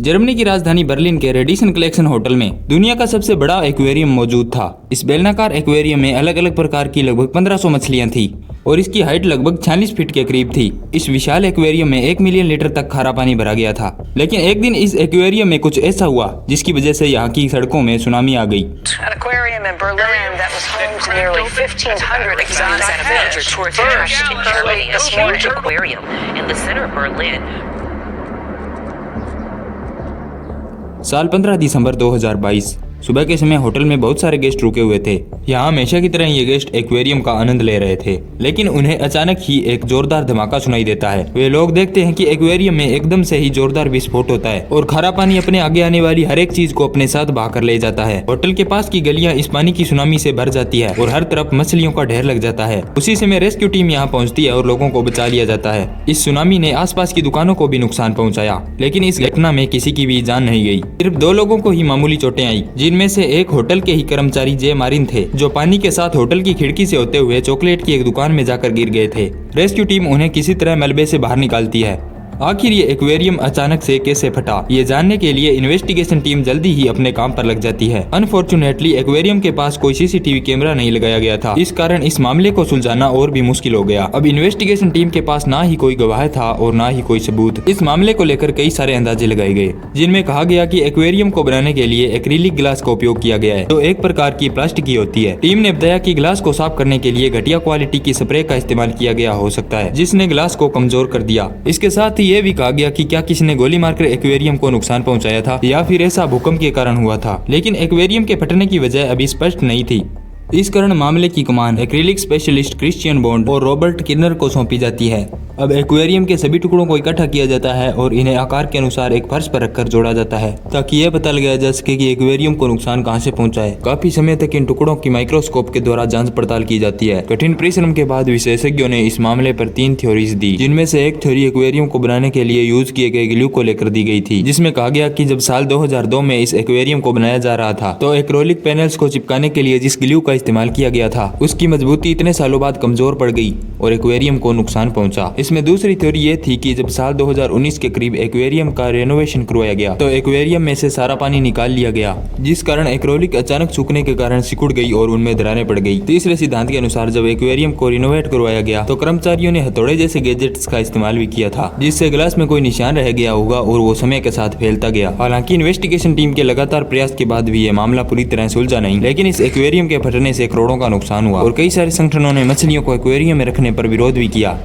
Germany की राजधानी Berlin के रेडिसन कलेक्शन होटल में दुनिया का सबसे बड़ा एक्वेरियम मौजूद था। इस बेलनाकार एक्वेरियम में अलग अलग प्रकार की लगभग 1500 मछलियां थी और इसकी हाइट लगभग 46 फीट के करीब थी। इस विशाल एक्वेरियम में 1 मिलियन लीटर तक खारा पानी भरा गया था। लेकिन एक दिन इस एक्वेरियम में कुछ ऐसा हुआ जिसकी वजह से यहाँ की सड़कों में सुनामी आ गई। साल 15 दिसंबर 2022 सुबह के समय होटल में बहुत सारे गेस्ट रुके हुए थे। यहाँ हमेशा की तरह ये गेस्ट एक्वेरियम का आनंद ले रहे थे, लेकिन उन्हें अचानक ही एक जोरदार धमाका सुनाई देता है। वे लोग देखते हैं कि एक्वेरियम में एकदम से ही जोरदार विस्फोट होता है और खारा पानी अपने आगे आने वाली हर एक चीज को अपने साथ बहाकर ले जाता है। होटल के पास की गलियां इस पानी की सुनामी से भर जाती है और हर तरफ मछलियों का ढेर लग जाता है। उसी समय रेस्क्यू टीम यहाँ पहुँचती है और लोगों को बचा लिया जाता है। इस सुनामी ने आसपास की दुकानों को भी नुकसान पहुँचाया, लेकिन इस घटना में किसी की भी जान नहीं गई। सिर्फ 2 लोगों को ही मामूली चोटें आई, जिनमें से एक होटल के ही कर्मचारी जे मारिन थे, जो पानी के साथ होटल की खिड़की से होते हुए चॉकलेट की एक दुकान में जाकर गिर गए थे। रेस्क्यू टीम उन्हें किसी तरह मलबे से बाहर निकालती है। आखिर ये एक्वेरियम अचानक से कैसे फटा, ये जानने के लिए इन्वेस्टिगेशन टीम जल्दी ही अपने काम पर लग जाती है। अनफॉर्चुनेटली एक्वेरियम के पास कोई सीसीटीवी कैमरा नहीं लगाया गया था, इस कारण इस मामले को सुलझाना और भी मुश्किल हो गया। अब इन्वेस्टिगेशन टीम के पास ना ही कोई गवाह था और ना ही कोई सबूत। इस मामले को लेकर कई सारे अंदाजे लगाए गए, जिनमें कहा गया कि एक्वेरियम को बनाने के लिए एक्रिलिक ग्लास का उपयोग किया गया है, जो एक प्रकार की प्लास्टिक की होती है। टीम ने बताया कि ग्लास को साफ करने के लिए घटिया क्वालिटी की स्प्रे का इस्तेमाल किया गया हो सकता है, जिसने ग्लास को कमजोर कर दिया। इसके साथ ही ये भी कहा गया कि क्या किसी ने गोली मारकर एक्वेरियम को नुकसान पहुंचाया था या फिर ऐसा भूकंप के कारण हुआ था, लेकिन एक्वेरियम के फटने की वजह अभी स्पष्ट नहीं थी। इस कारण मामले की कमान एक्रिलिक स्पेशलिस्ट क्रिश्चियन बॉन्ड और रॉबर्ट किन्नर को सौंपी जाती है। अब एक्वेरियम के सभी टुकड़ों को इकट्ठा किया जाता है और इन्हें आकार के अनुसार एक फर्श पर रखकर जोड़ा जाता है, ताकि यह पता लगाया जा सके कि एक्वेरियम को नुकसान कहां से पहुंचा है। काफी समय तक इन टुकड़ों की माइक्रोस्कोप के द्वारा जांच पड़ताल की जाती है। कठिन परिश्रम के बाद विशेषज्ञों ने इस मामले पर 3 थ्योरीज दी, जिनमें से एक थ्योरी एक्वेरियम को बनाने के लिए यूज किए गए ग्लू को लेकर दी गई थी, जिसमें कहा गया कि जब साल 2002 में इस एक्वेरियम को बनाया जा रहा था तो एक्रेलिक पैनल्स को चिपकाने के लिए जिस ग्लू का इस्तेमाल किया गया था उसकी मजबूती इतने सालों बाद कमजोर पड़ गई और एक्वेरियम को नुकसान पहुंचा। इसमें दूसरी थ्योरी ये थी कि जब साल 2019 के करीब एक्वेरियम का रेनोवेशन करवाया गया तो एक्वेरियम में से सारा पानी निकाल लिया गया, जिस कारण एक्रेलिक अचानक सूखने के कारण सिकुड़ गई और उनमें दरारें पड़ गई। तीसरे सिद्धांत के अनुसार जब एक्वेरियम को रिनोवेट करवाया गया तो कर्मचारियों ने हथौड़े जैसे गैजेट्स का इस्तेमाल भी किया था, जिससे ग्लास में कोई निशान रह गया होगा और वो समय के साथ फैलता गया। हालांकि इन्वेस्टिगेशन टीम के लगातार प्रयास के बाद भी ये मामला पूरी तरह सुलझा नहीं, लेकिन इस एक्वेरियम के फटने से करोड़ों का नुकसान हुआ और कई सारे संगठनों ने मछलियों को एक्वेरियम में रखने पर विरोध भी किया।